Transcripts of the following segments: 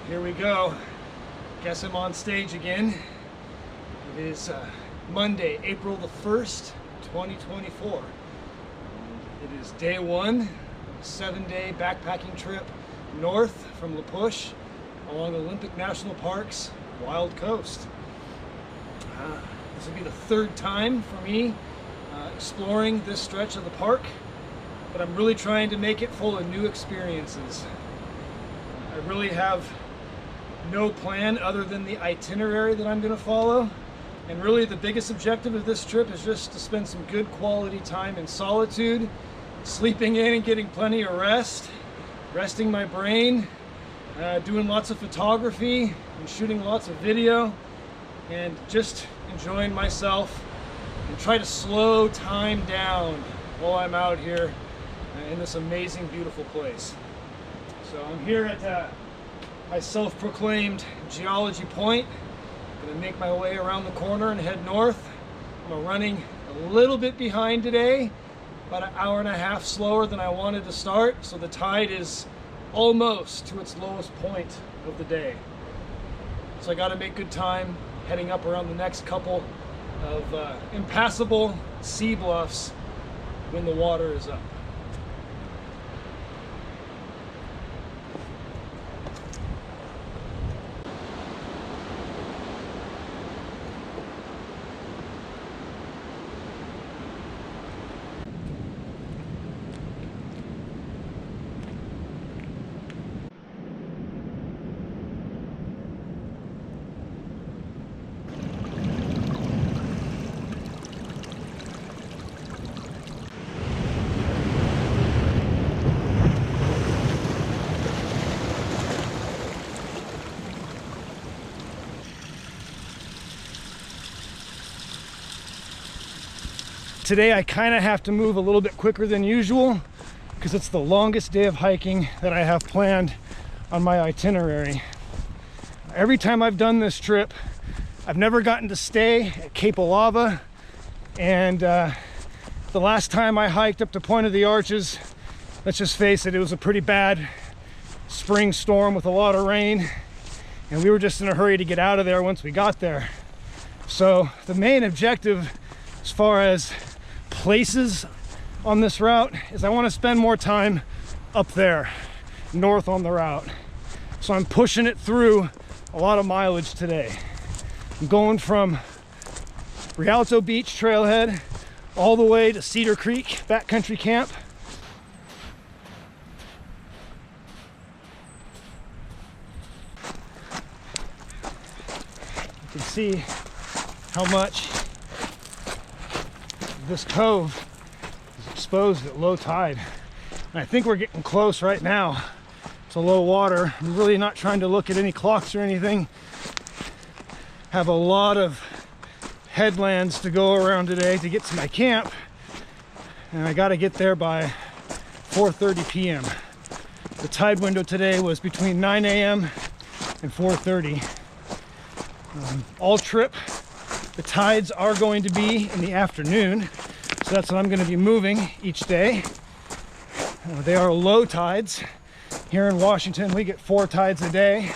Here we go. Guess I'm on stage again. It is Monday, April the 1st, 2024. It is day one of a 7-day backpacking trip north from La Push along Olympic National Park's Wild Coast. This will be the third time for me exploring this stretch of the park, but I'm really trying to make it full of new experiences. I really have no plan other than the itinerary that I'm going to follow, and really the biggest objective of this trip is just to spend some good quality time in solitude, sleeping in and getting plenty of rest, resting my brain, doing lots of photography and shooting lots of video, and just enjoying myself and try to slow time down while I'm out here in this amazing, beautiful place. So I'm here at my self-proclaimed geology point. I'm gonna make my way around the corner and head north. I'm running a little bit behind today, about an hour and a half slower than I wanted to start, so the tide is almost to its lowest point of the day. So I gotta make good time heading up around the next couple of impassable sea bluffs when the water is up. Today I kind of have to move a little bit quicker than usual because it's the longest day of hiking that I have planned on my itinerary. Every time I've done this trip, I've never gotten to stay at Cape Alava, and the last time I hiked up to Point of the Arches, let's just face it, it was a pretty bad spring storm with a lot of rain, and we were just in a hurry to get out of there once we got there. So the main objective as far as places on this route is I want to spend more time up there north on the route. So I'm pushing it through a lot of mileage today. I'm going from Rialto Beach trailhead all the way to Cedar Creek backcountry camp. You can see how much this cove is exposed at low tide, and I think we're getting close right now to low water. I'm really not trying to look at any clocks or anything. Have a lot of headlands to go around today to get to my camp, and I got to get there by 4:30 p.m. The tide window today was between 9 a.m. and 4:30. All trip the tides are going to be in the afternoon, so that's what I'm going to be moving each day. They are low tides. Here in Washington, we get 4 tides a day: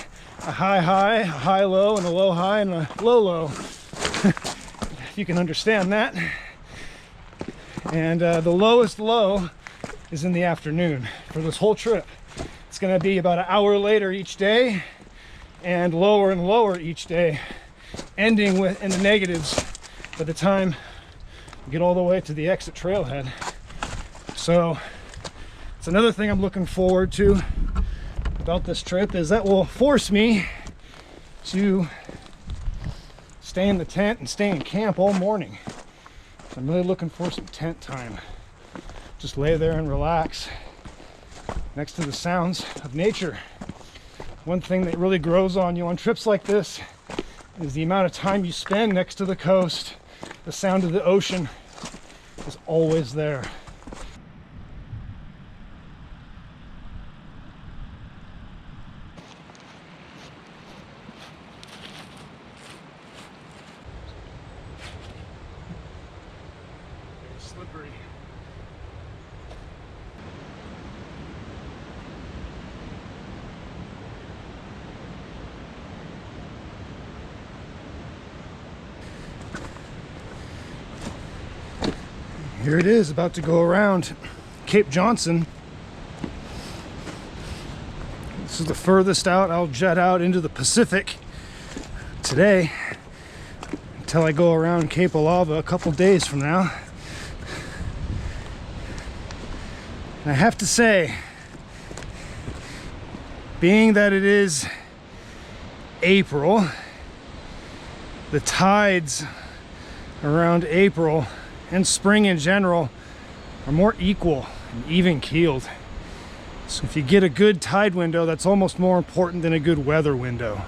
a high, a high low, and a low high, and a low low. If you can understand that. And the lowest low is in the afternoon for this whole trip. It's going to be about an hour later each day, and lower and lower each day, ending with in the negatives by the time we get all the way to the exit trailhead. So it's another thing I'm looking forward to about this trip, is that will force me to stay in the tent and stay in camp all morning. So I'm really looking for some tent time. Just lay there and relax next to the sounds of nature. One thing that really grows on you on trips like this is the amount of time you spend next to the coast. The sound of the ocean is always there. It's slippery. Here it is, about to go around Cape Johnson. This is the furthest out I'll jet out into the Pacific today, until I go around Cape Alava a couple days from now. And I have to say, being that it is April, the tides around April and spring in general are more equal and even keeled. So if you get a good tide window, that's almost more important than a good weather window.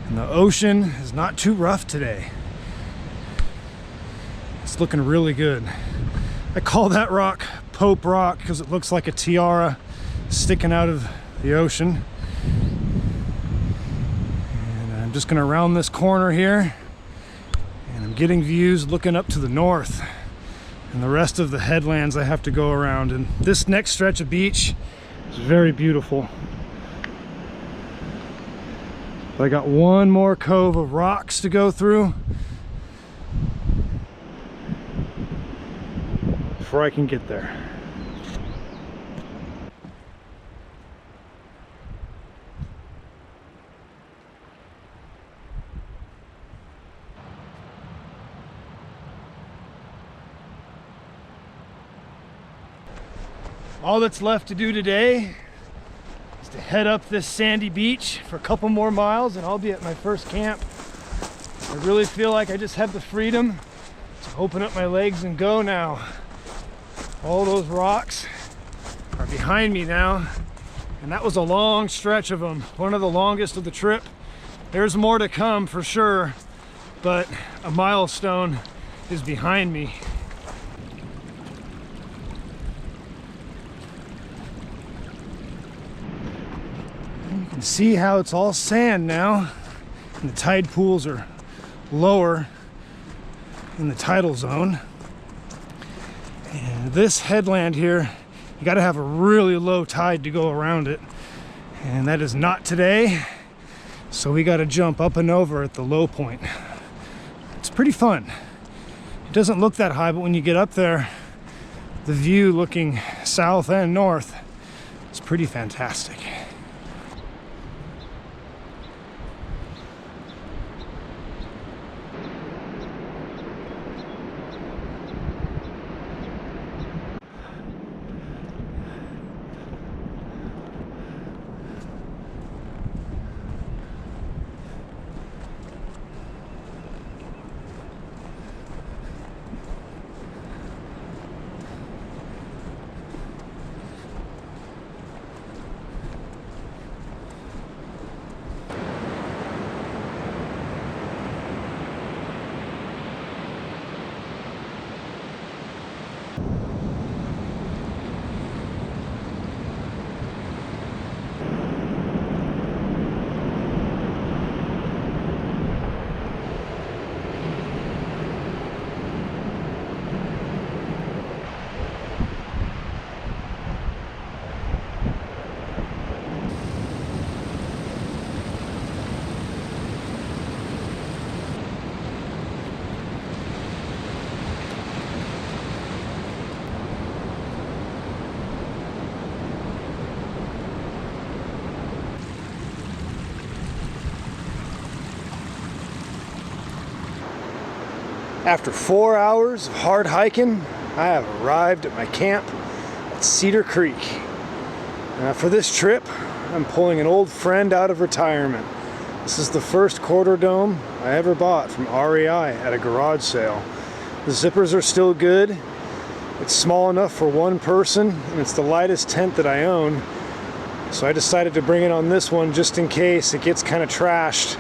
And the ocean is not too rough today. It's looking really good. I call that rock Pope Rock because it looks like a tiara sticking out of the ocean. And I'm just gonna round this corner here, and I'm getting views looking up to the north and the rest of the headlands I have to go around. And this next stretch of beach is very beautiful. But I got one more cove of rocks to go through before I can get there. All that's left to do today is to head up this sandy beach for a couple more miles and I'll be at my first camp. I really feel like I just have the freedom to open up my legs and go now. All those rocks are behind me now, and that was a long stretch of them, one of the longest of the trip. There's more to come for sure, but a milestone is behind me. You can see how it's all sand now, and the tide pools are lower in the tidal zone. And this headland here, you got to have a really low tide to go around it, and that is not today, so we got to jump up and over at the low point. It's pretty fun. It doesn't look that high, but when you get up there, the view looking south and north is pretty fantastic. After 4 hours of hard hiking, I have arrived at my camp at Cedar Creek. For this trip, I'm pulling an old friend out of retirement. This is the first quarter dome I ever bought from REI at a garage sale. The zippers are still good. It's small enough for one person, and it's the lightest tent that I own. So I decided to bring it on this one just in case it gets kind of trashed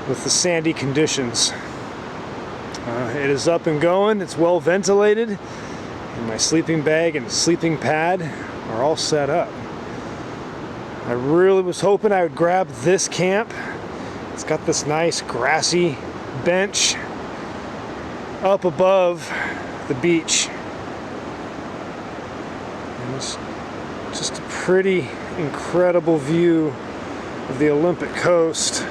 with the sandy conditions. It is up and going, it's well ventilated, and my sleeping bag and sleeping pad are all set up. I really was hoping I would grab this camp. It's got this nice grassy bench up above the beach. And it's just a pretty incredible view of the Olympic coast.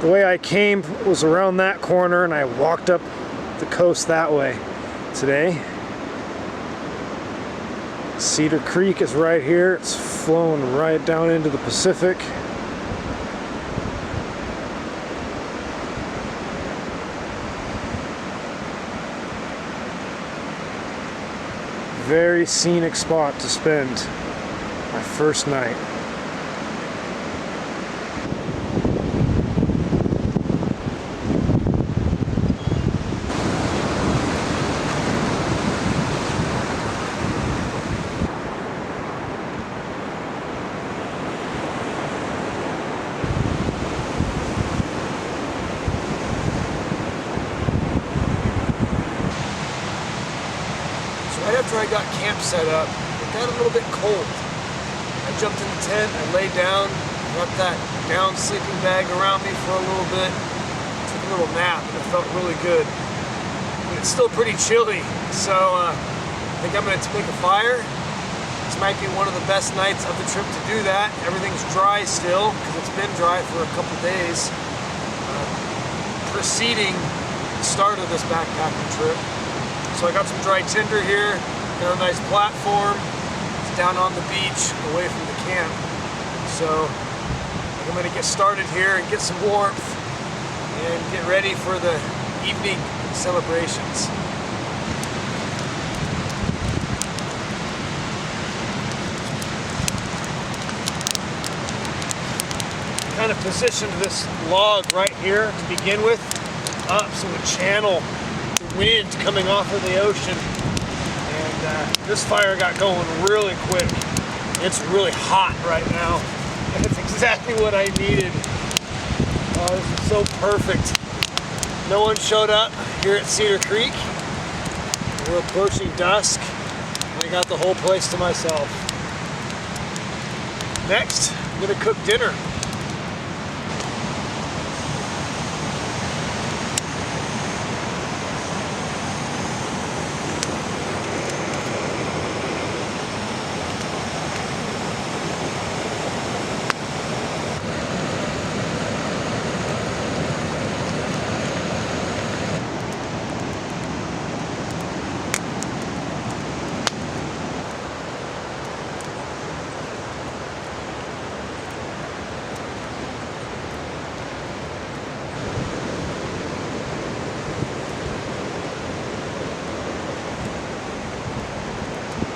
The way I came was around that corner and I walked up the coast that way today. Cedar Creek is right here. It's flowing right down into the Pacific. Very scenic spot to spend my first night. Right after I got camp set up, it got a little bit cold. I jumped in the tent, I laid down, wrapped that down sleeping bag around me for a little bit, took a little nap, and it felt really good. But it's still pretty chilly, so I think I'm going to make a fire. This might be one of the best nights of the trip to do that. Everything's dry still, because it's been dry for a couple days preceding the start of this backpacking trip. So I got some dry tinder here, got a nice platform. It's down on the beach, away from the camp. So I'm going to get started here and get some warmth and get ready for the evening celebrations. Kind of positioned this log right here to begin with, up so it would channel wind coming off of the ocean, and this fire got going really quick. It's really hot right now, and it's exactly what I needed. Oh, this is so perfect. No one showed up here at Cedar Creek. We're approaching dusk, and I got the whole place to myself. Next, I'm gonna cook dinner.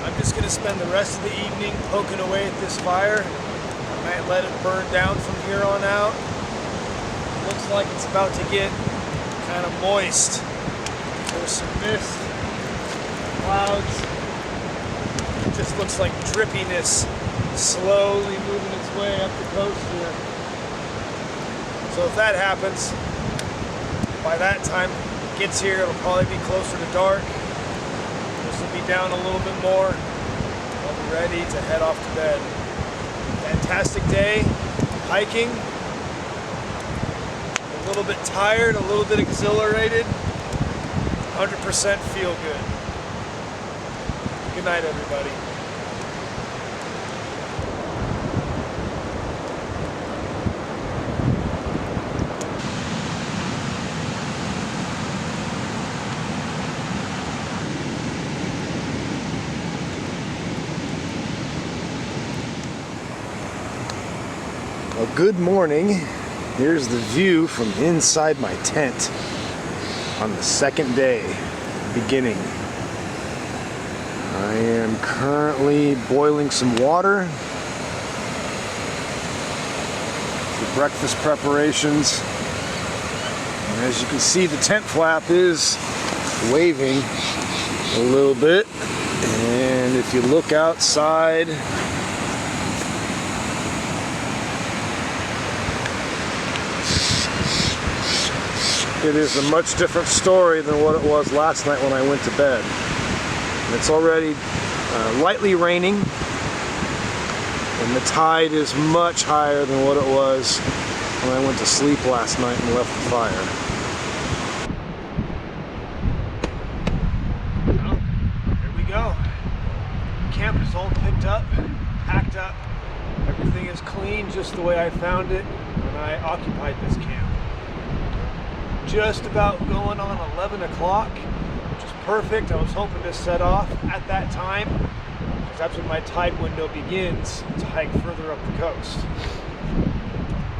I'm just going to spend the rest of the evening poking away at this fire. I might let it burn down from here on out. It looks like it's about to get kind of moist. There's some mist, clouds. It just looks like drippiness slowly moving its way up the coast here. So if that happens, by that time it gets here, it'll probably be closer to dark. This will be down a little bit more. I'll be ready to head off to bed. Fantastic day, hiking. A little bit tired, a little bit exhilarated. 100% feel good. Good night, everybody. Well, good morning. Here's the view from inside my tent on the second day, beginning. I am currently boiling some water for breakfast preparations. And as you can see, the tent flap is waving a little bit. And if you look outside, it is a much different story than what it was last night when I went to bed. And it's already lightly raining, and the tide is much higher than what it was when I went to sleep last night and left the fire. Well, here we go. Camp is all picked up, packed up. Everything is clean just the way I found it when I occupied this camp. Just about going on 11 o'clock, which is perfect. I was hoping to set off at that time, because that's when my tide window begins to hike further up the coast.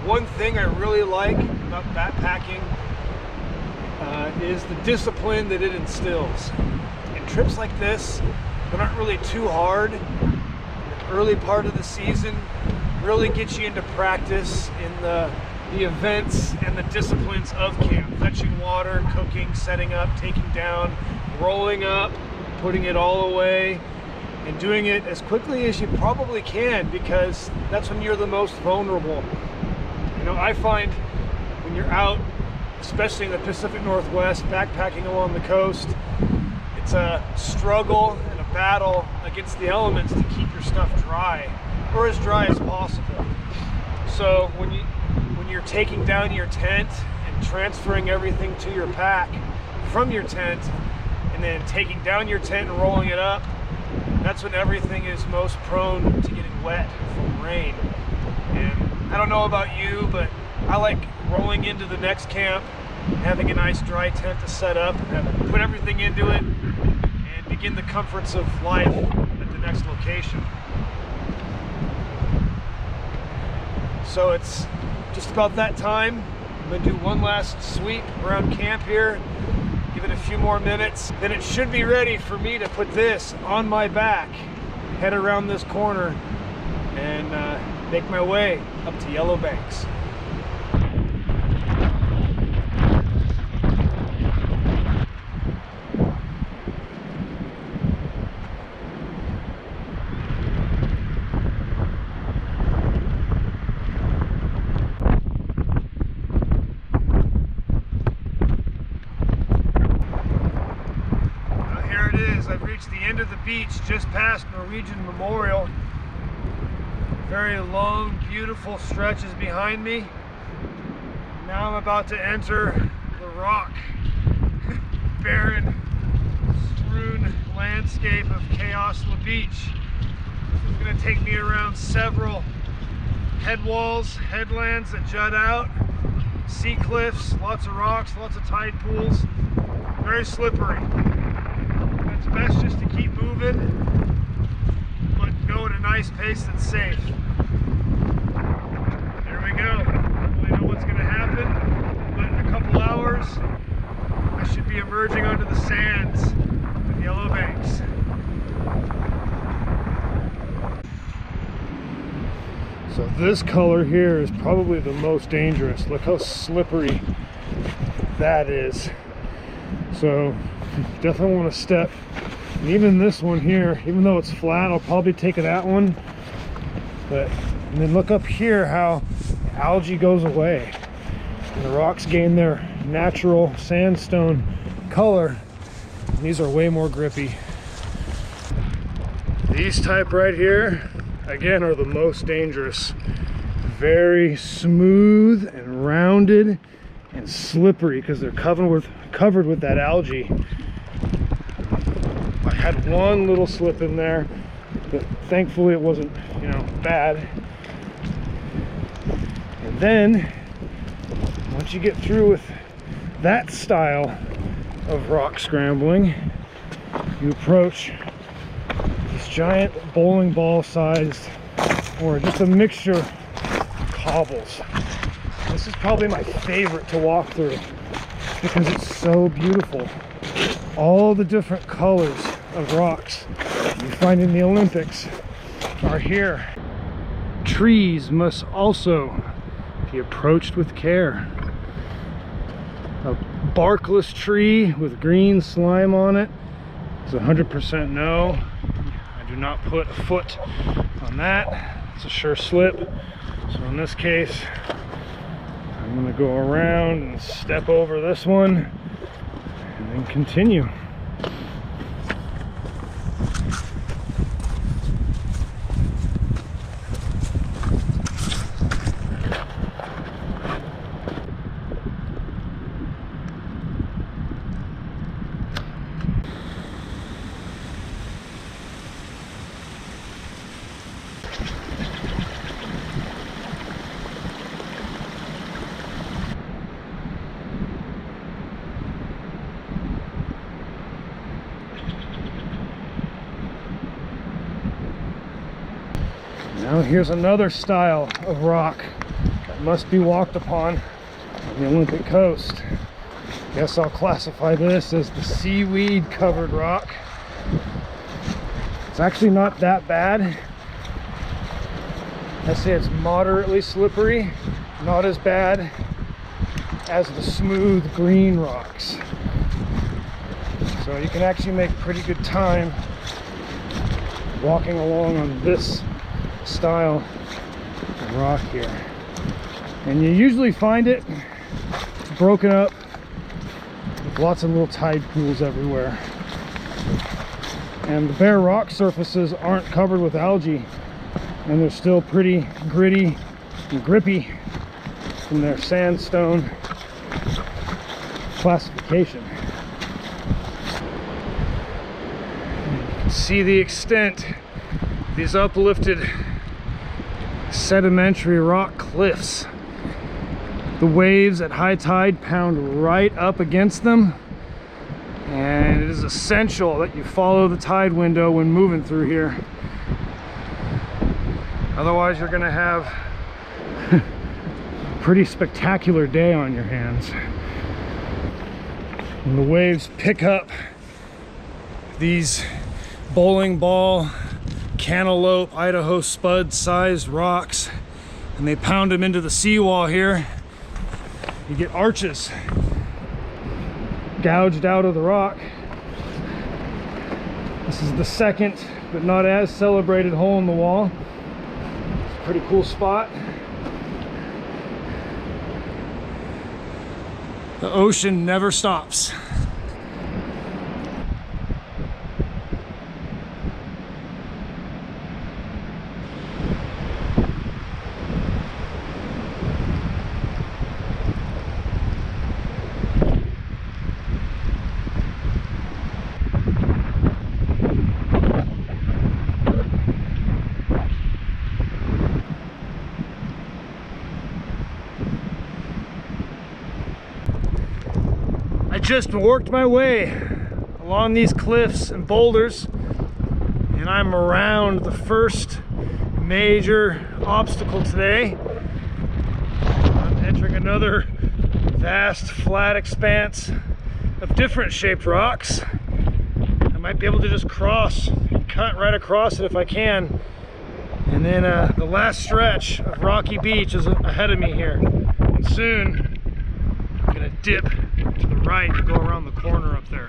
One thing I really like about backpacking is the discipline that it instills. And trips like this, they're not really too hard. The early part of the season really gets you into practice in the events and the disciplines of camp. Fetching water, cooking, setting up, taking down, rolling up, putting it all away, and doing it as quickly as you probably can, because that's when you're the most vulnerable. You know, I find when you're out, especially in the Pacific Northwest, backpacking along the coast, it's a struggle and a battle against the elements to keep your stuff dry, or as dry as possible. So when you're taking down your tent and transferring everything to your pack from your tent, and then taking down your tent and rolling it up, that's when everything is most prone to getting wet from rain. And I don't know about you, but I like rolling into the next camp, having a nice dry tent to set up, and put everything into it, and begin the comforts of life at the next location. So it's just about that time. I'm gonna do one last sweep around camp here, give it a few more minutes, then it should be ready for me to put this on my back, head around this corner, and make my way up to Yellow Banks. I've reached the end of the beach, just past Norwegian Memorial. Very long, beautiful stretches behind me. Now I'm about to enter the rock, barren, strewn landscape of Chaosla Beach. This is going to take me around several headwalls, headlands that jut out, sea cliffs, lots of rocks, lots of tide pools. Very slippery. It's best just to keep moving, but go at a nice pace that's safe. There we go. I don't really know what's going to happen, but in a couple hours, I should be emerging onto the sands of Yellow Banks. So this color here is probably the most dangerous. Look how slippery that is. So definitely want to step. And even this one here, even though it's flat, I'll probably take that one. And then look up here how algae goes away. And the rocks gain their natural sandstone color. And these are way more grippy. These type right here, again, are the most dangerous. Very smooth and rounded and slippery because they're covered with that algae. I had one little slip in there, but thankfully it wasn't, you know, bad. And then once you get through with that style of rock scrambling, you approach this giant bowling ball sized, or just a mixture of cobbles. This is probably my favorite to walk through because it's so beautiful. All the different colors of rocks you find in the Olympics are here. Trees must also be approached with care. A barkless tree with green slime on it is 100% no. I do not put a foot on that. It's a sure slip. So in this case, I'm going to go around and step over this one and then continue. Now here's another style of rock that must be walked upon on the Olympic coast. Guess I'll classify this as the seaweed covered rock. It's actually not that bad. I'd say it's moderately slippery, not as bad as the smooth green rocks. So you can actually make pretty good time walking along on this style of rock here. And you usually find it broken up with lots of little tide pools everywhere. And the bare rock surfaces aren't covered with algae, and they're still pretty gritty and grippy from their sandstone classification. You can see the extent of these uplifted sedimentary rock cliffs. The waves at high tide pound right up against them, and it is essential that you follow the tide window when moving through here. Otherwise, you're gonna have a pretty spectacular day on your hands. And the waves pick up these bowling ball, cantaloupe, Idaho spud sized rocks, and they pound them into the seawall here. You get arches gouged out of the rock. This is the second, but not as celebrated hole in the wall. It's a pretty cool spot. The ocean never stops. I just worked my way along these cliffs and boulders, and I'm around the first major obstacle today. I'm entering another vast flat expanse of different shaped rocks. I might be able to just cross and cut right across it if I can. And then the last stretch of rocky beach is ahead of me here. And soon I'm gonna dip to the right and go around the corner up there.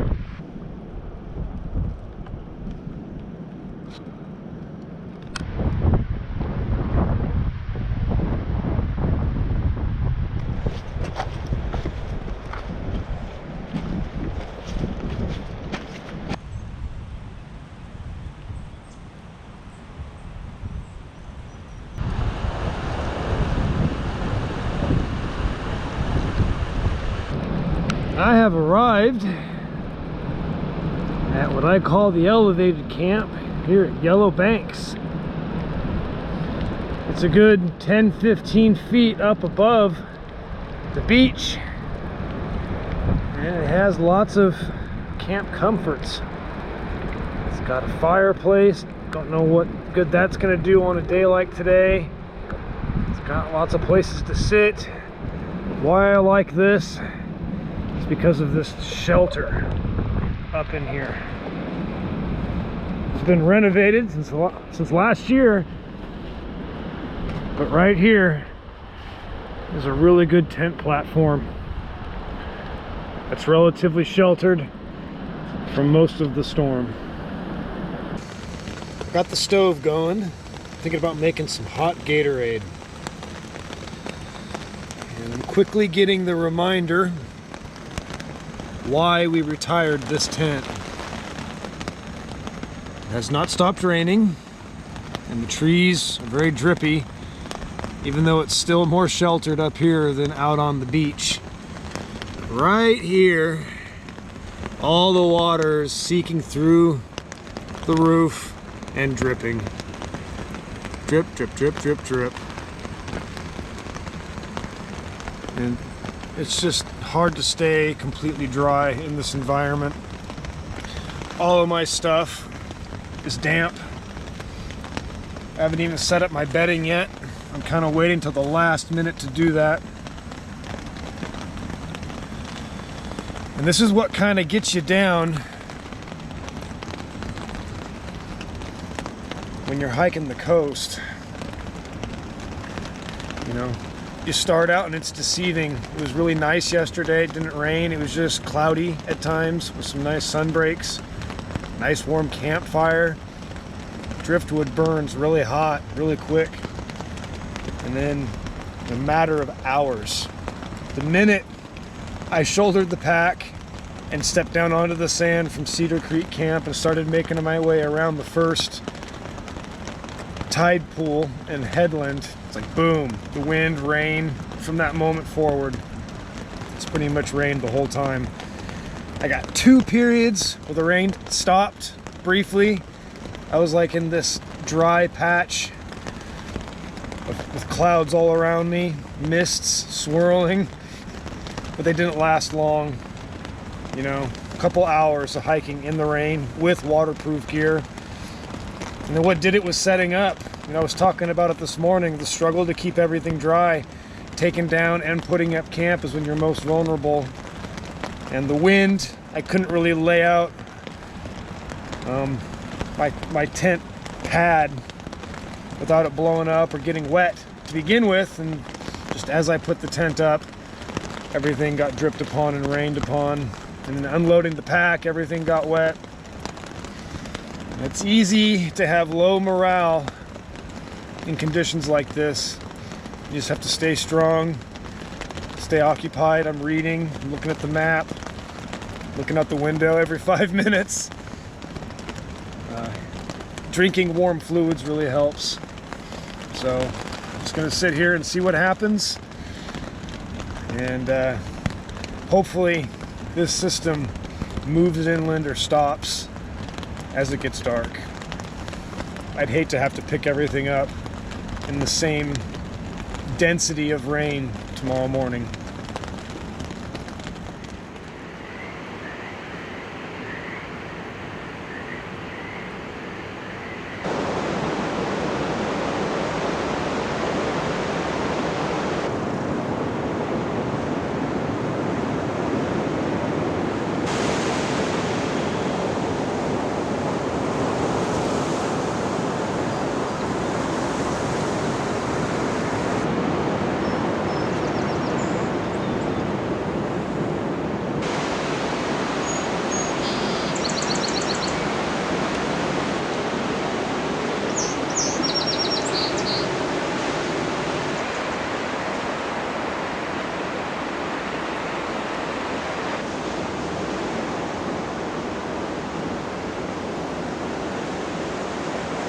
I have arrived at what I call the elevated camp here at Yellow Banks. It's a good 10-15 feet up above the beach, and it has lots of camp comforts. It's got a fireplace. Don't know what good that's going to do on a day like today. It's got lots of places to sit. Why I like this, because of this shelter up in here. It's been renovated since last year, but right here is a really good tent platform. It's relatively sheltered from most of the storm. Got the stove going, thinking about making some hot Gatorade. And I'm quickly getting the reminder why we retired this tent. It has not stopped raining, and the trees are very drippy, even though it's still more sheltered up here than out on the beach. Right here, all the water is seeking through the roof and dripping. Drip, drip, drip, drip, drip. And it's just hard to stay completely dry in this environment. All of my stuff is damp. I haven't even set up my bedding yet. I'm kind of waiting till the last minute to do that. And this is what kind of gets you down when you're hiking the coast. You know, you start out and it's deceiving. It was really nice yesterday. It didn't rain. It was just cloudy at times with some nice sun breaks. Nice warm campfire. Driftwood burns really hot, really quick. And then in a matter of hours, the minute I shouldered the pack and stepped down onto the sand from Cedar Creek camp and started making my way around the first tide pool and headland, it's like boom, the wind, rain. From that moment forward, it's pretty much rained the whole time. I got 2 periods where the rain stopped briefly. I was like in this dry patch with clouds all around me, mists swirling, but they didn't last long. You know, a couple hours of hiking in the rain with waterproof gear. And then what did it was setting up. You know, I was talking about it this morning, the struggle to keep everything dry. Taking down and putting up camp is when you're most vulnerable. And the wind, I couldn't really lay out my tent pad without it blowing up or getting wet to begin with. And just as I put the tent up, everything got dripped upon and rained upon. And then unloading the pack, everything got wet. It's easy to have low morale in conditions like this. You just have to stay strong, stay occupied. I'm reading, I'm looking at the map, looking out the window every 5 minutes. Drinking warm fluids really helps. So I'm just gonna sit here and see what happens. And hopefully this system moves inland or stops as it gets dark. I'd hate to have to pick everything up in the same density of rain tomorrow morning.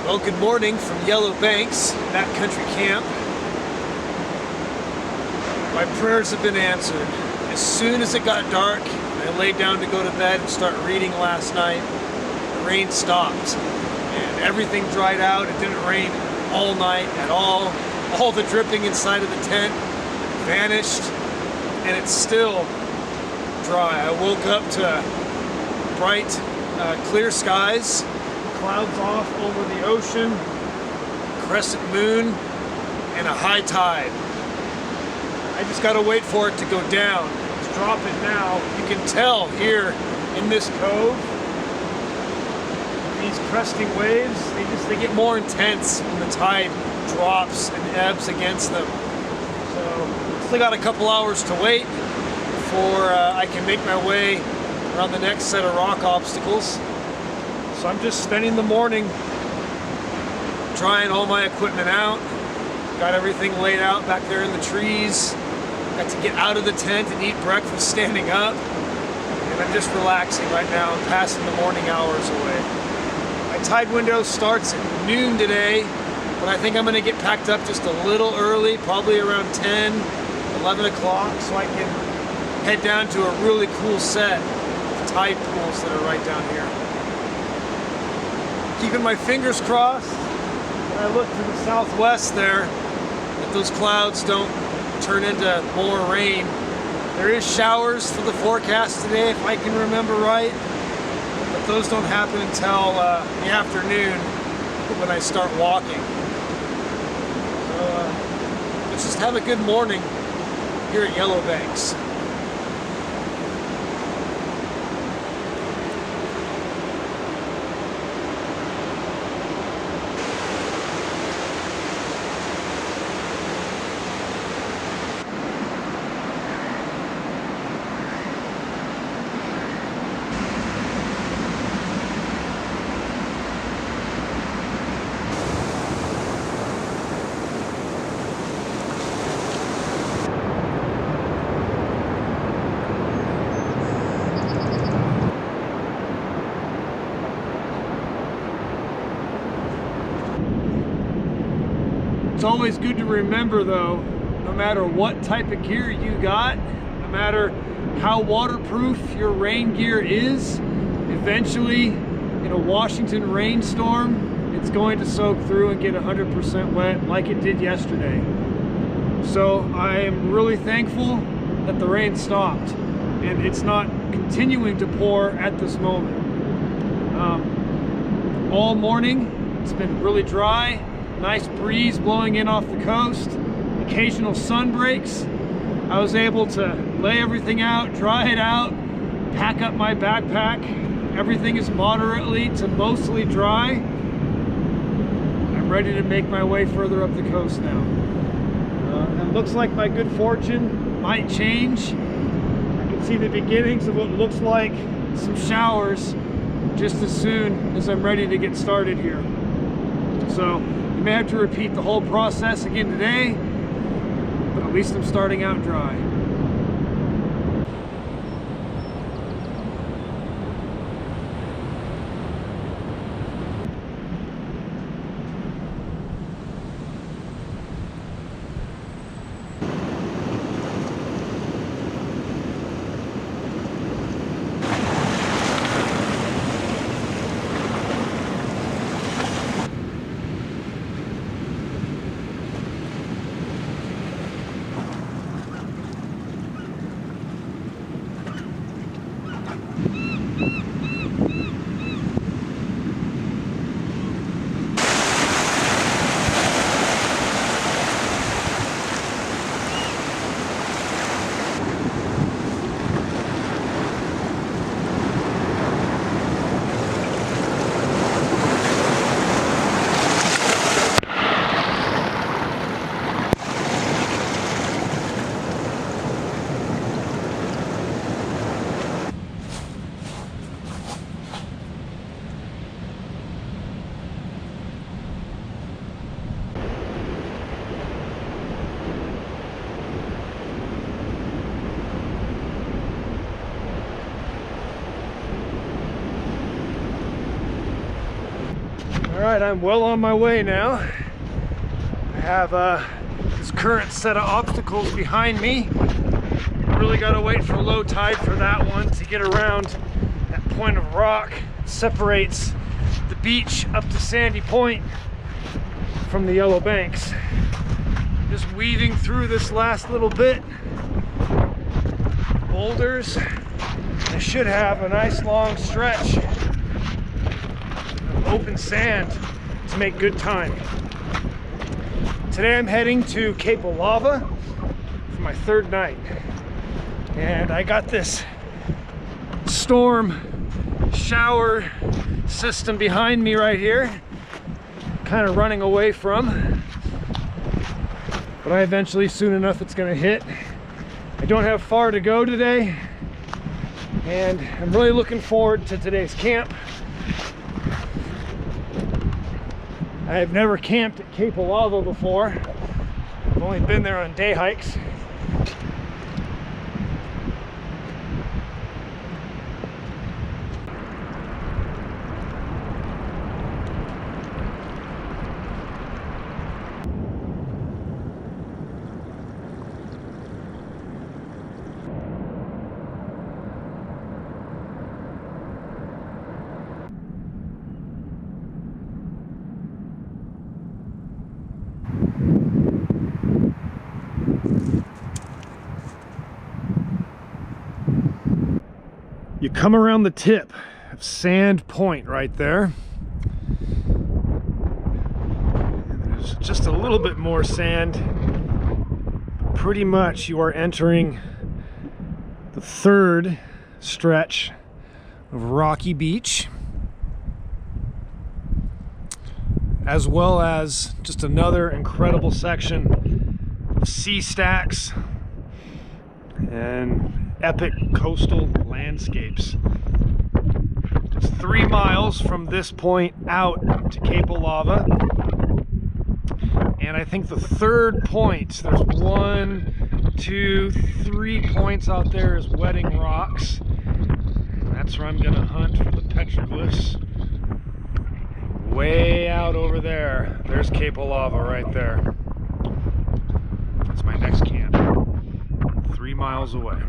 Well, good morning from Yellow Banks, backcountry camp. My prayers have been answered. As soon as it got dark, I laid down to go to bed and start reading last night. The rain stopped and everything dried out. It didn't rain all night at all. All the dripping inside of the tent vanished, and it's still dry. I woke up to bright, clear skies. Clouds off over the ocean, crescent moon, and a high tide. I just gotta wait for it to go down. It's dropping now. You can tell here in this cove, these cresting waves, they get more intense when the tide drops and ebbs against them. So, still got a couple hours to wait before I can make my way around the next set of rock obstacles. So I'm just spending the morning trying all my equipment out. Got everything laid out back there in the trees. Got to get out of the tent and eat breakfast standing up. And I'm just relaxing right now and passing the morning hours away. My tide window starts at noon today, but I think I'm gonna get packed up just a little early, probably around 10, 11 o'clock, so I can head down to a really cool set of tide pools that are right down here. Keeping my fingers crossed when I look to the southwest there that those clouds don't turn into more rain. There is showers for the forecast today, if I can remember right, but those don't happen until the afternoon when I start walking. just have a good morning here at Yellow Banks. It's always good to remember though, no matter what type of gear you got, no matter how waterproof your rain gear is, eventually in a Washington rainstorm, it's going to soak through and get 100% wet like it did yesterday. So I am really thankful that the rain stopped and it's not continuing to pour at this moment. All morning, it's been really dry. Nice breeze blowing in off the coast, occasional sun breaks. I was able to lay everything out, dry it out, pack up my backpack. Everything is moderately to mostly dry. I'm ready to make my way further up the coast now. It looks like my good fortune might change. I can see the beginnings of what looks like some showers just as soon as I'm ready to get started here. So you may have to repeat the whole process again today, but at least I'm starting out dry. All right, I'm well on my way now. I have this current set of obstacles behind me. Really got to wait for low tide for that one to get around that point of rock that separates the beach up to Sandy Point from the Yellow Banks. Just weaving through this last little bit. Boulders. I should have a nice long stretch open sand to make good time. Today I'm heading to Cape Alava for my third night, and I got this storm shower system behind me right here, kind of running away from, but I eventually, soon enough, it's going to hit. I don't have far to go today, and I'm really looking forward to today's camp. I have never camped at Cape Alava before. I've only been there on day hikes. You come around the tip of Sand Point right there. And there's just a little bit more sand pretty much you are entering the third stretch of rocky beach, as well as just another incredible section of sea stacks and epic coastal landscapes. It's 3 miles from this point out to Cape Alava, and I think the third point, there's 1, 2, 3 points out there is Wedding Rocks. That's where I'm gonna hunt for the petroglyphs. Way out over there, there's Cape Alava right there. That's my next camp, 3 miles away.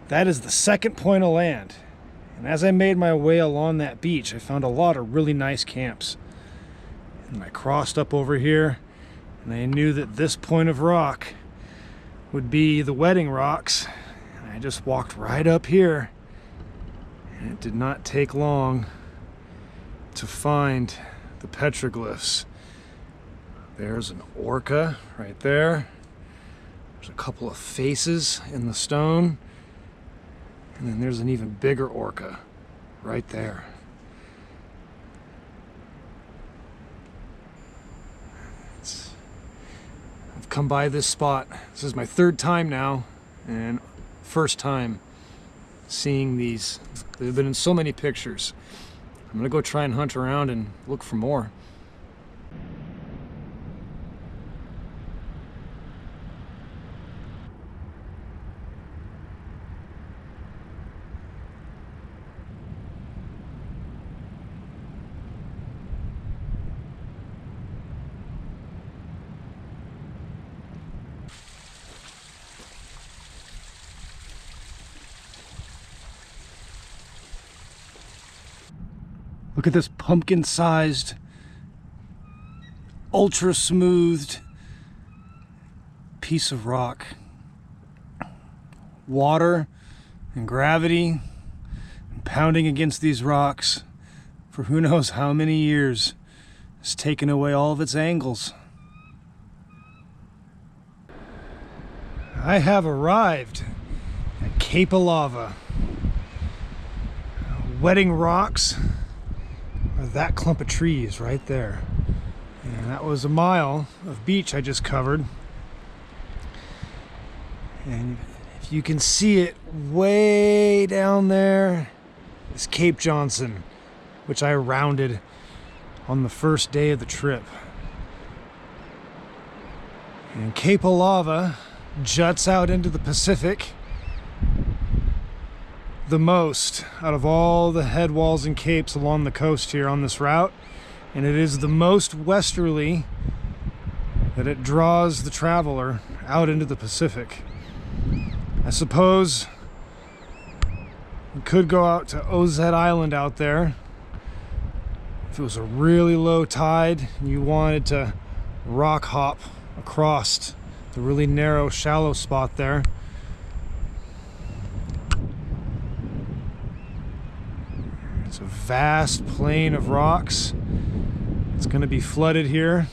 That is the second point of land. And as I made my way along that beach, I found a lot of really nice camps. And I crossed up over here, and I knew that this point of rock would be the Wedding Rocks. And I just walked right up here, and it did not take long to find the petroglyphs. There's an orca right there. There's a couple of faces in the stone. And then there's an even bigger orca right there. I've come by this spot. This is my third time now, and first time seeing these. They've been in so many pictures. I'm gonna go try and hunt around and look for more. Look at this pumpkin-sized, ultra-smoothed piece of rock. Water and gravity and pounding against these rocks for who knows how many years has taken away all of its angles. I have arrived at Cape Alava. Wedding Rocks. That clump of trees right there, and that was a mile of beach I just covered. And if you can see it way down there is Cape Johnson, which I rounded on the first day of the trip. And Cape Alava juts out into the Pacific the most out of all the head walls and capes along the coast here on this route, and it is the most westerly that it draws the traveler out into the Pacific. I suppose we could go out to Ozette Island out there if it was a really low tide and you wanted to rock hop across the really narrow, shallow spot there. It's a vast plain of rocks. It's going to be flooded here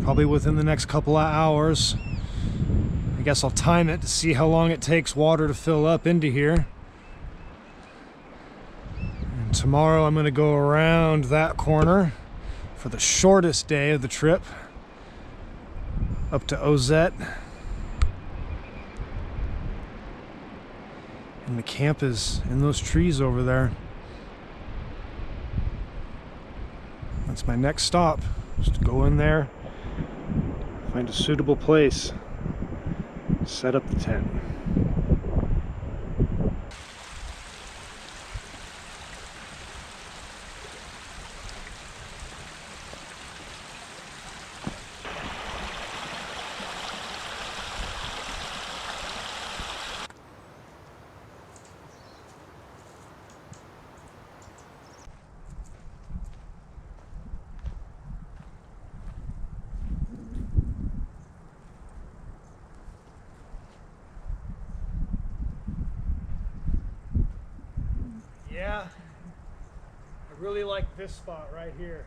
probably within the next couple of hours. I guess I'll time it to see how long it takes water to fill up into here. And tomorrow I'm going to go around that corner for the shortest day of the trip up to Ozette. And the camp is in those trees over there. That's my next stop, just to go in there, find a suitable place, set up the tent. Yeah, I really like this spot right here.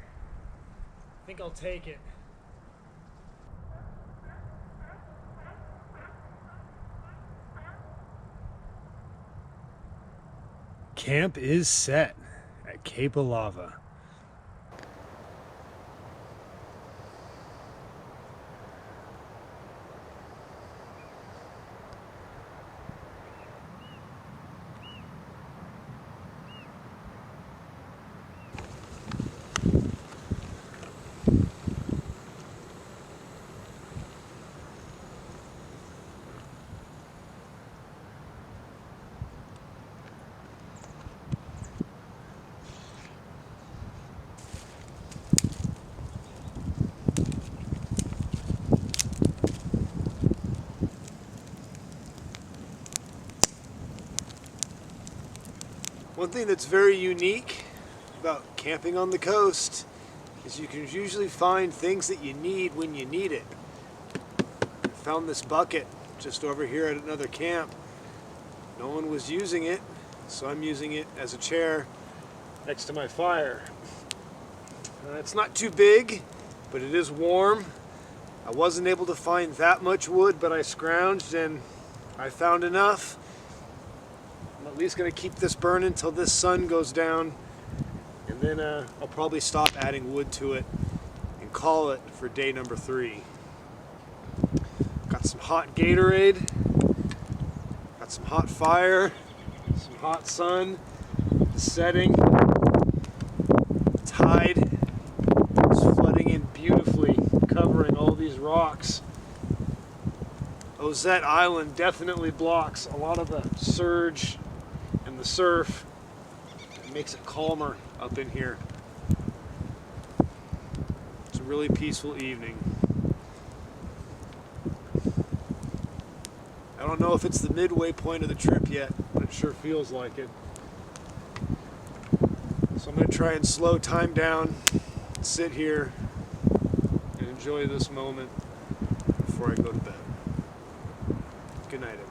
I think I'll take it. Camp is set at Cape Alava. One thing that's very unique about camping on the coast is you can usually find things that you need when you need it. I found this bucket just over here at another camp. No one was using it, so I'm using it as a chair next to my fire. It's not too big, but it is warm. I wasn't able to find that much wood, but I scrounged and I found enough. I'm at least going to keep this burning until this sun goes down, and then I'll probably stop adding wood to it and call it for day number 3. Got some hot Gatorade, got some hot fire, some hot sun, the setting, the tide is flooding in beautifully, covering all these rocks. Ozette Island definitely blocks a lot of the surge and the surf. It makes it calmer up in here. It's a really peaceful evening. I don't know if it's the midway point of the trip yet, but it sure feels like it. So I'm going to try and slow time down, sit here, and enjoy this moment before I go to bed. Good night, everybody.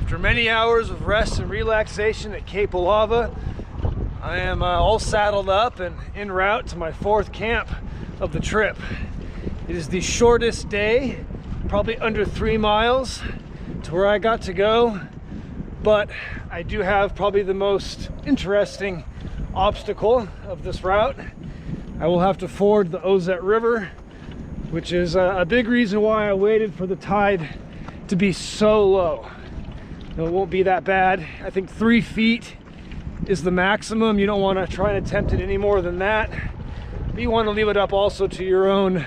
After many hours of rest and relaxation at Cape Alava, I am all saddled up and en route to my 4th camp of the trip. It is the shortest day, probably under 3 miles to where I got to go, but I do have probably the most interesting obstacle of this route. I will have to ford the Ozette River, which is a big reason why I waited for the tide to be so low. It won't be that bad. I think 3 feet is the maximum. You don't want to try and attempt it any more than that, but you want to leave it up also to your own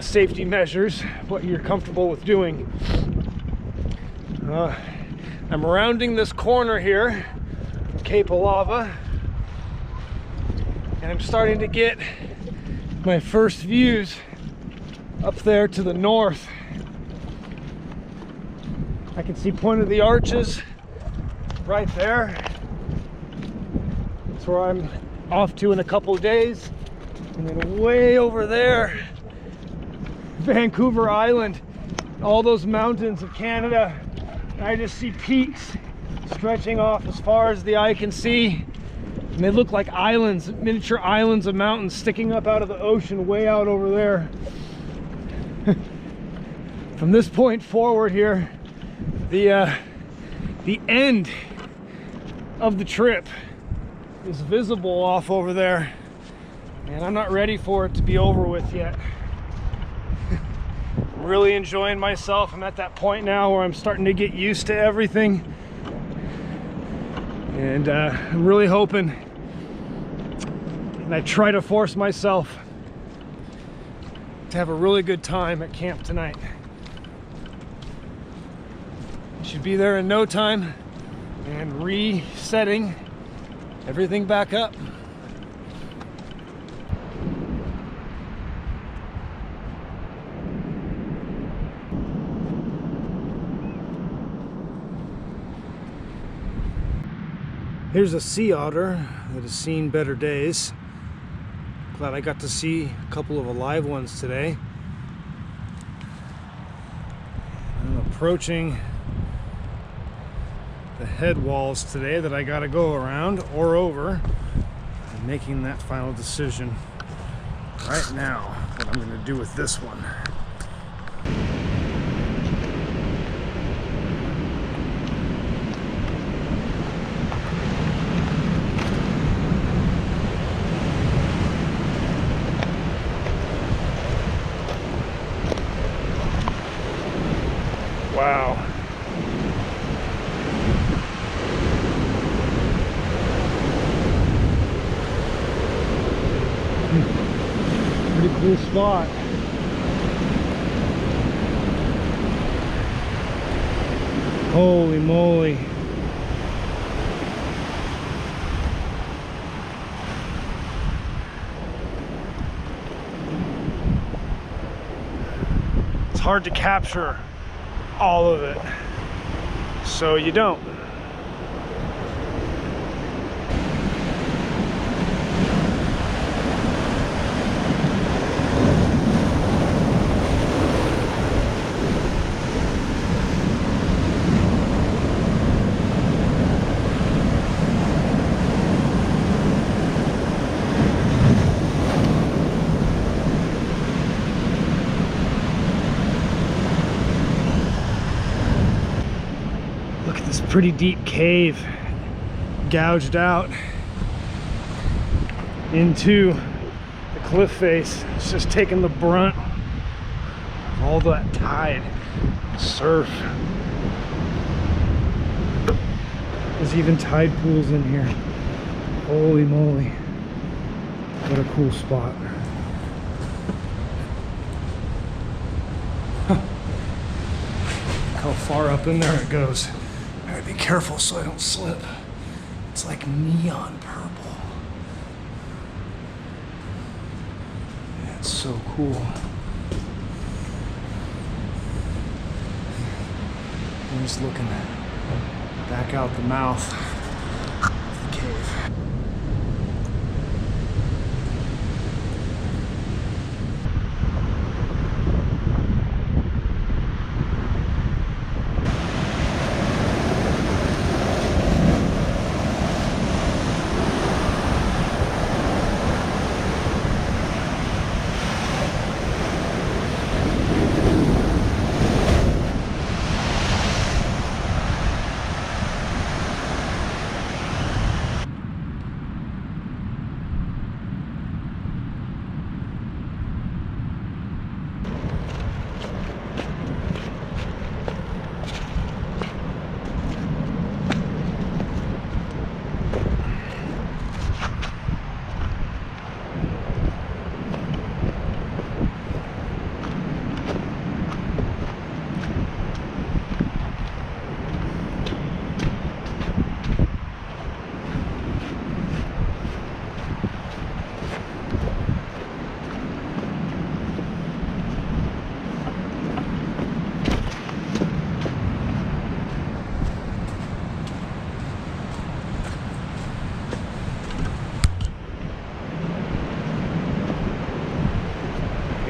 safety measures, what you're comfortable with doing. I'm rounding this corner here, Cape Alava, and I'm starting to get my first views up there to the north. I can see Point of the Arches right there. That's where I'm off to in a couple of days. And then way over there, Vancouver Island, all those mountains of Canada. And I just see peaks stretching off as far as the eye can see. And they look like islands, miniature islands of mountains sticking up out of the ocean way out over there. From this point forward here, the end of the trip is visible off over there, and I'm not ready for it to be over with yet. I'm really enjoying myself. I'm at that point now where I'm starting to get used to everything, and I'm really hoping, and I try to force myself to have a really good time at camp tonight. Should be there in no time and resetting everything back up. Here's a sea otter that has seen better days. Glad I got to see a couple of alive ones today. I'm approaching the head walls today that I gotta go around or over, and making that final decision right now what I'm gonna do with this one. Wow. Pretty cool spot. Holy moly. It's hard to capture all of it, so you don't. Pretty deep cave gouged out into the cliff face. It's just taking the brunt of all that tide and surf. There's even tide pools in here. Holy moly, what a cool spot. How far up in there it goes. I gotta be careful so I don't slip. It's like neon purple. Yeah, it's so cool. I'm just looking back out the mouth of the cave.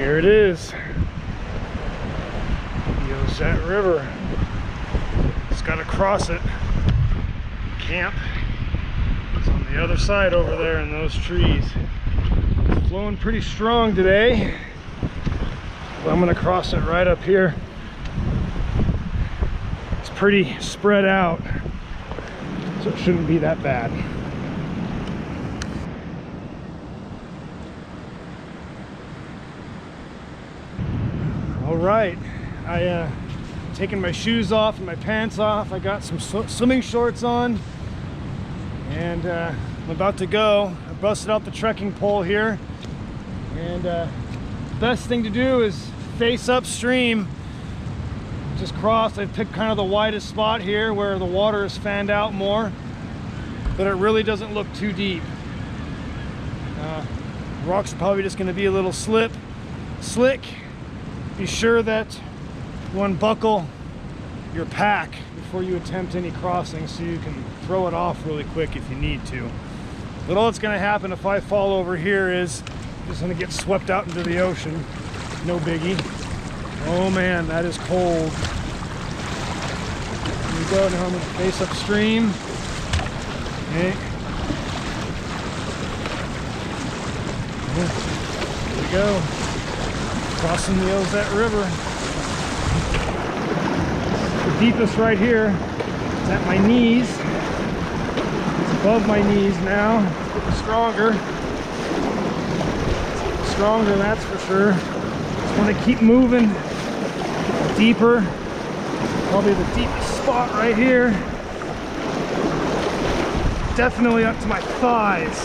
Here it is, the Ozette River. Just got to cross it. Camp is on the other side over there in those trees. It's flowing pretty strong today. But I'm going to cross it right up here. It's pretty spread out, so it shouldn't be that bad. All right, taking my shoes off and my pants off. I got some swimming shorts on, and I'm about to go. I busted out the trekking pole here, and the best thing to do is face upstream. Just cross. I picked kind of the widest spot here where the water is fanned out more, but it really doesn't look too deep. Rocks are probably just going to be a little slick. Be sure that you unbuckle your pack before you attempt any crossing, so you can throw it off really quick if you need to. But all that's going to happen if I fall over here is I'm just going to get swept out into the ocean. No biggie. Oh man, that is cold. Here we go. Now I'm going to face upstream. Okay. Here we go. Crossing the Ozette River. The deepest right here is at my knees. It's above my knees now. It's getting stronger. It's getting stronger, that's for sure. Just want to keep moving deeper. Probably the deepest spot right here. Definitely up to my thighs.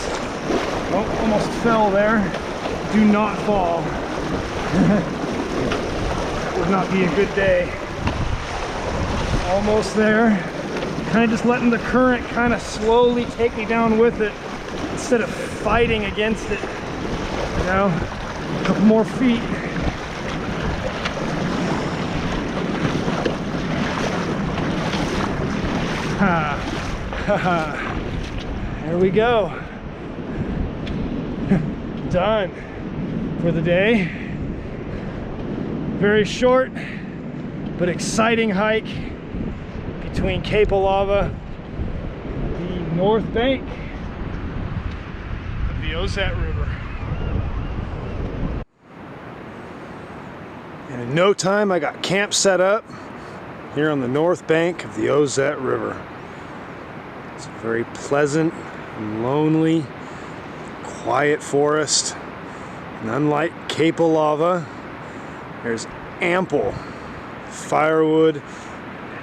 Oh, almost fell there. Do not fall. That would not be a good day. Almost there. Kind of just letting the current kind of slowly take me down with it instead of fighting against it. You know, a couple more feet. There we go. Done for the day. Very short but exciting hike between Cape Alava and the north bank of the Ozette River. And in no time I got camp set up here on the north bank of the Ozette River. It's a very pleasant and lonely, quiet forest. And unlike Cape Alava, there's ample firewood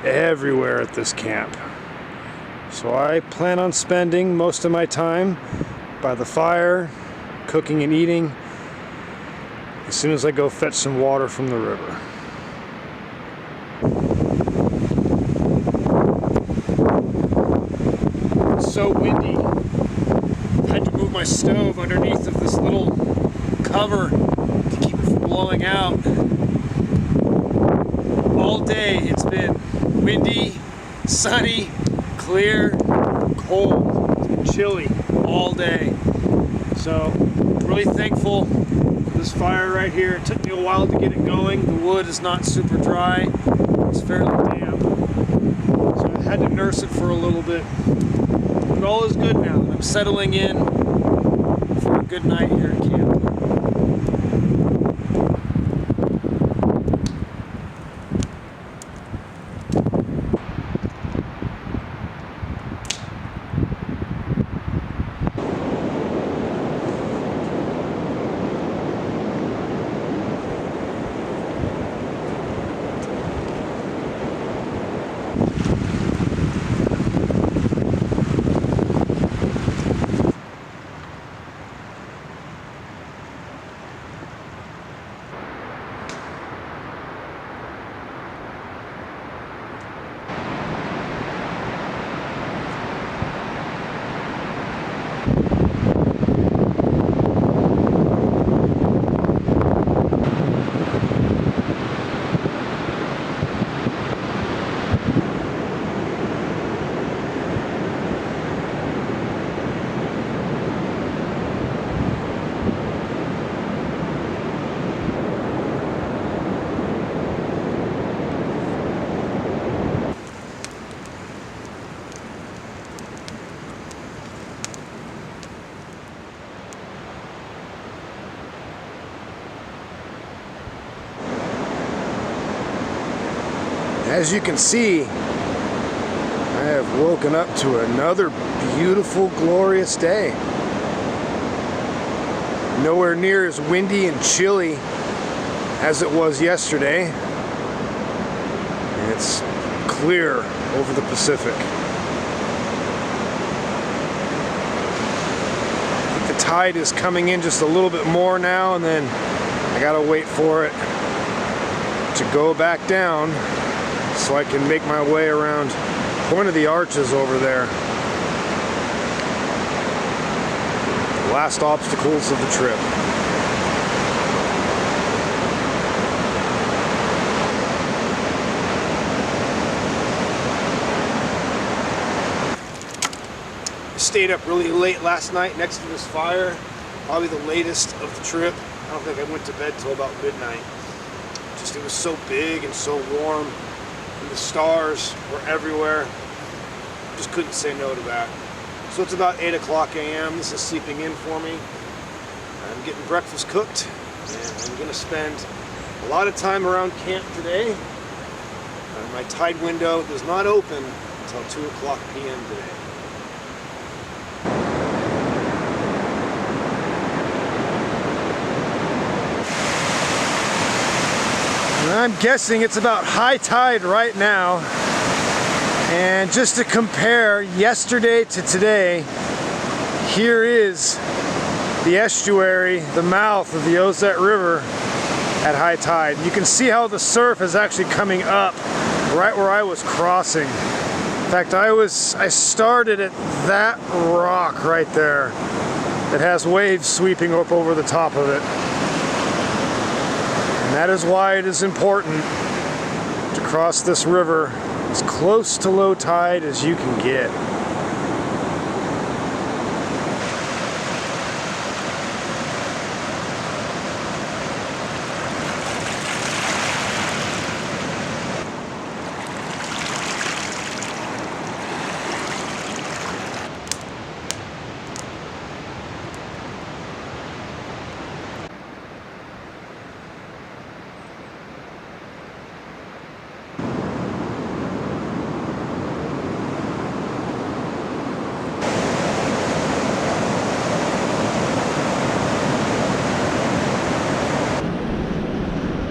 everywhere at this camp. So I plan on spending most of my time by the fire, cooking and eating, as soon as I go fetch some water from the river. It's so windy. I had to move my stove underneath of this little cover to keep it from blowing out. All day it's been windy, sunny, clear, cold. It's been chilly all day. So really thankful for this fire right here. It took me a while to get it going. The wood is not super dry. It's fairly damp. So I had to nurse it for a little bit. But all is good now. I'm settling in for a good night here at camp. As you can see, I have woken up to another beautiful, glorious day. Nowhere near as windy and chilly as it was yesterday. And it's clear over the Pacific. I think the tide is coming in just a little bit more now, and then I gotta wait for it to go back down so I can make my way around one of the arches over there. Last obstacles of the trip. I stayed up really late last night next to this fire, probably the latest of the trip. I don't think I went to bed till about midnight. Just, it was so big and so warm, and the stars were everywhere. Just couldn't say no to that. So it's about 8 o'clock a.m. This is sleeping in for me. I'm getting breakfast cooked, and I'm going to spend a lot of time around camp today. My tide window does not open until 2 o'clock p.m. today. And I'm guessing it's about high tide right now. And just to compare yesterday to today, here is the estuary, the mouth of the Ozette River at high tide. You can see how the surf is actually coming up right where I was crossing. In fact, I started at that rock right there that has waves sweeping up over the top of it. And that is why it is important to cross this river as close to low tide as you can get.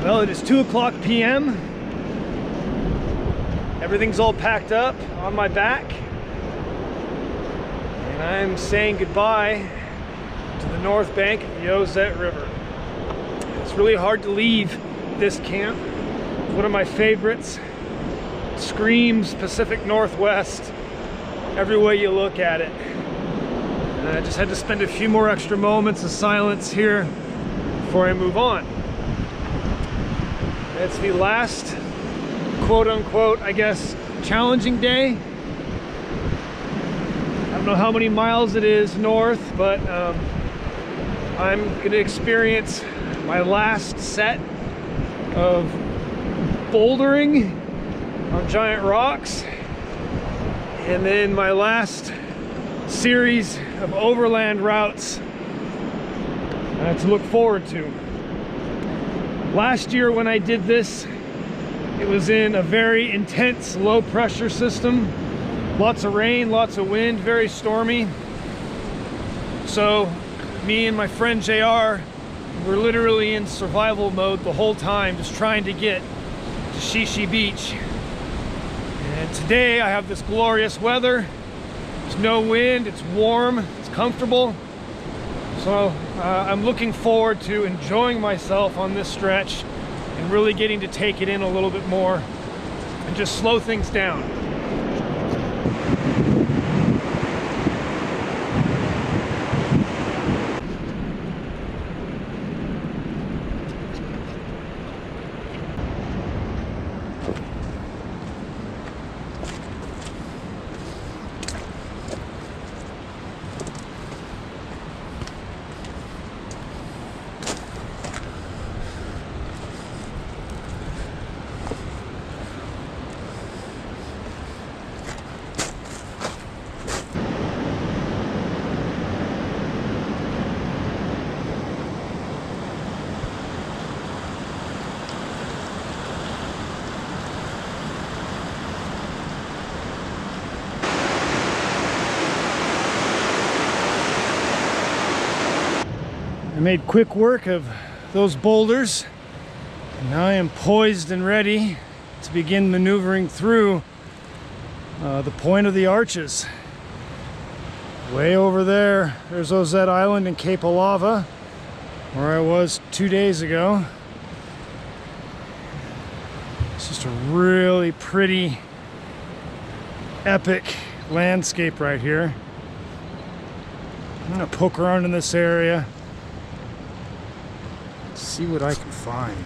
Well, it is 2 o'clock p.m. Everything's all packed up on my back. And I'm saying goodbye to the north bank of the Ozette River. It's really hard to leave this camp. It's one of my favorites. It screams Pacific Northwest every way you look at it. And I just had to spend a few more extra moments of silence here before I move on. It's the last, quote-unquote, I guess, challenging day. I don't know how many miles it is north, but I'm going to experience my last set of bouldering on giant rocks, and then my last series of overland routes to look forward to. Last year when I did this, it was in a very intense low pressure system. Lots of rain, lots of wind, very stormy. So me and my friend JR were literally in survival mode the whole time, just trying to get to Shishi Beach. And today I have this glorious weather. There's no wind, it's warm, it's comfortable. So I'm looking forward to enjoying myself on this stretch and really getting to take it in a little bit more and just slow things down. made quick work of those boulders, and now I am poised and ready to begin maneuvering through the point of the arches. Way over there, there's Ozette Island and Cape Alava, where I was 2 days ago. It's just a really pretty, epic landscape right here. I'm gonna poke around in this area, see what I can find.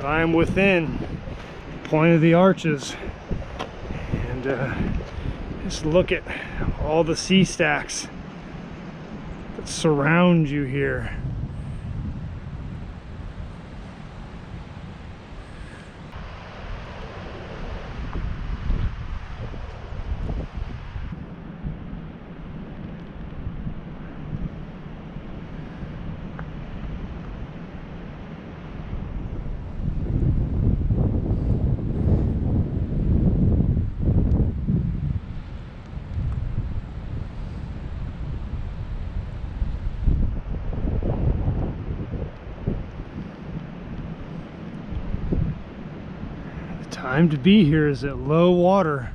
I am within the point of the arches, and just look at all the sea stacks that surround you here. Time to be here is at low water,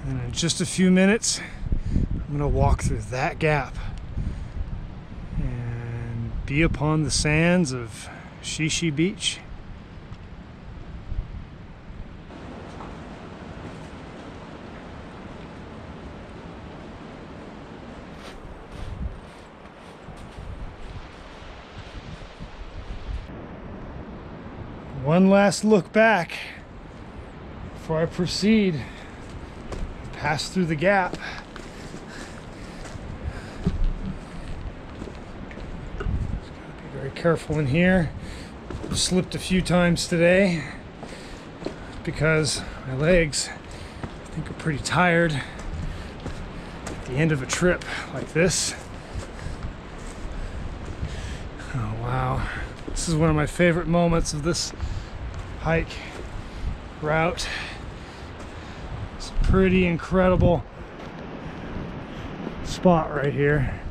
and in just a few minutes I'm going to walk through that gap and be upon the sands of Cedar Beach. One last look back before I proceed, pass through the gap. Very careful in here. I've slipped a few times today because my legs, I think, are pretty tired at the end of a trip like this. Oh wow, this is one of my favorite moments of this hike route. It's a pretty incredible spot right here.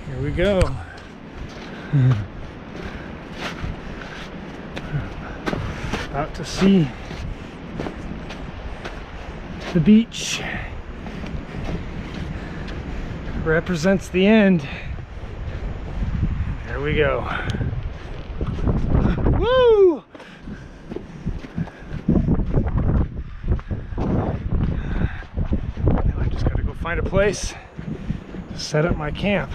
Here we go. About to see the beach. Represents the end. There we go. Woo! Now I just gotta go find a place to set up my camp.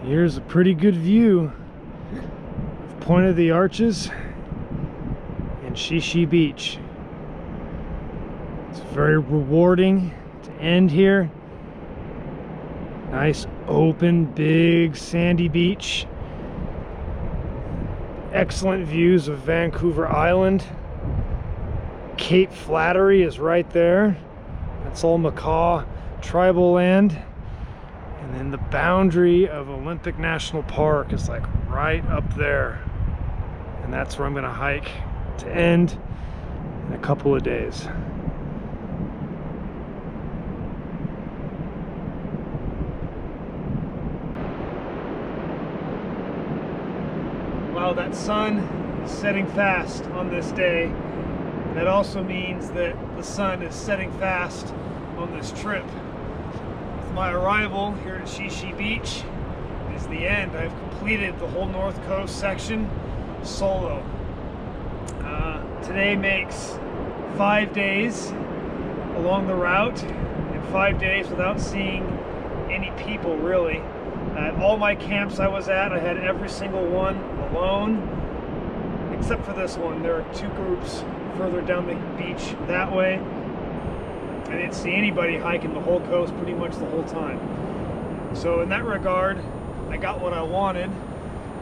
Here's a pretty good view of Point of the Arches and Shishi Beach. It's very rewarding to end here. Nice open, big, sandy beach. Excellent views of Vancouver Island. Cape Flattery is right there. That's all Makah tribal land. And then the boundary of Olympic National Park is like right up there. And that's where I'm gonna hike to end in a couple of days. Wow, that sun is setting fast on this day. That also means that the sun is setting fast on this trip. My arrival here at Shishi Beach is the end. I've completed the whole North Coast section solo. Today makes 5 days along the route and 5 days without seeing any people really. At all my camps I was at, I had every single one alone, except for this one. There are 2 groups further down the beach that way. I didn't see anybody hiking the whole coast pretty much the whole time. So in that regard, I got what I wanted.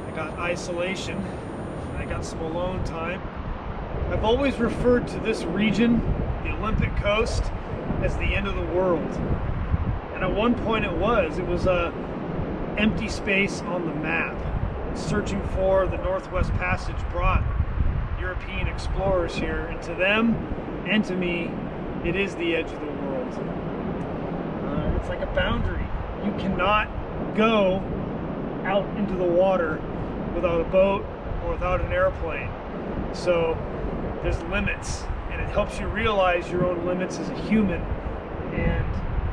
I got isolation, and I got some alone time. I've always referred to this region, the Olympic coast, as the end of the world. And at one point it was a empty space on the map. Searching for the Northwest Passage brought European explorers here, and to them and to me, it is the edge of the world. It's like a boundary. You cannot go out into the water without a boat or without an airplane. So there's limits, and it helps you realize your own limits as a human and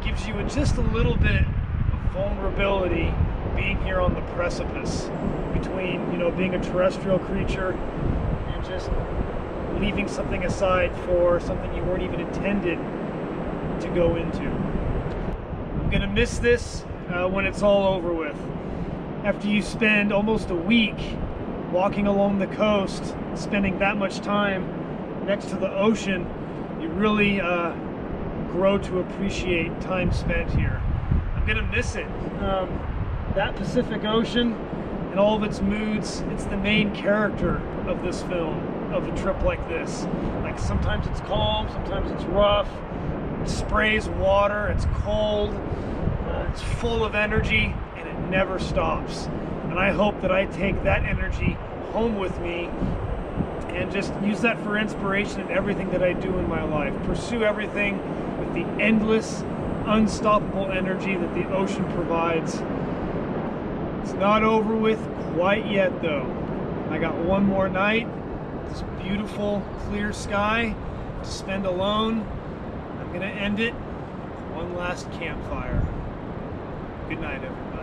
gives you just a little bit of vulnerability being here on the precipice between, you know, being a terrestrial creature and just leaving something aside for something you weren't even intended to go into. I'm gonna miss this when it's all over with. After you spend almost a week walking along the coast, spending that much time next to the ocean, you really grow to appreciate time spent here. I'm gonna miss it. That Pacific Ocean and all of its moods, it's the main character of this film, of a trip like this. Like sometimes it's calm, sometimes it's rough, it sprays water, it's cold, it's full of energy, and it never stops. And I hope that I take that energy home with me and just use that for inspiration in everything that I do in my life. Pursue everything with the endless, unstoppable energy that the ocean provides. It's not over with quite yet though. I got one more night, this beautiful clear sky to spend alone. I'm gonna end it with one last campfire. Good night, everyone.